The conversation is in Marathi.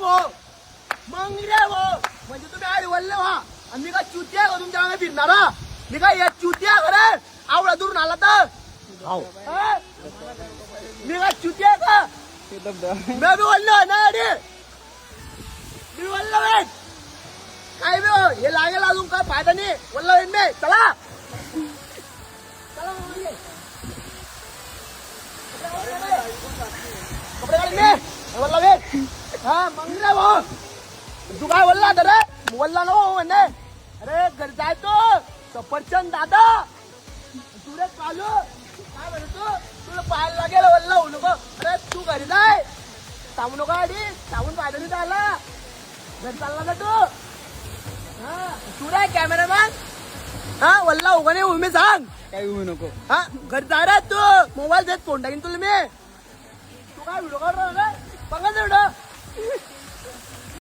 भाऊ मग रे भाऊ म्हणजे तुम्ही आडी वल्ले व्हा आणि मी काय चुत्या का तुमच्या मागे फिरणार हा? मी काय या चुत्या खरं आवडा दूरून आला तर हा? मी काय चुत्या का मी बी वल्लो ना अरे मी वल्लो वेट काय बी हो, हे लागेल अजून काय फायदा नाही वल्लो वेट नाही चला चला कपडे घाल मी वल्लो वेट हा मग रे भाऊ तू काय बोलला तर रे बोलला ना म्हणजे अरे घरी जायचो सफरचंद दादा तू रे चालू काय म्हणतो तुला पाहायला लागेल वल्ला होऊ नको अरे तू घरी जाय थांबू नको आधी थांबून पाहिजे नाही आला घरी चालला ना तू हा तू रे कॅमेरामॅन हा वल्ला होऊ का नाही होऊ मी सांग काही होऊ नको हा घरी जा रे तू मोबाईल देत फोन टाकीन तुला मी तू काय व्हिडिओ काढ बघा व्हिडिओ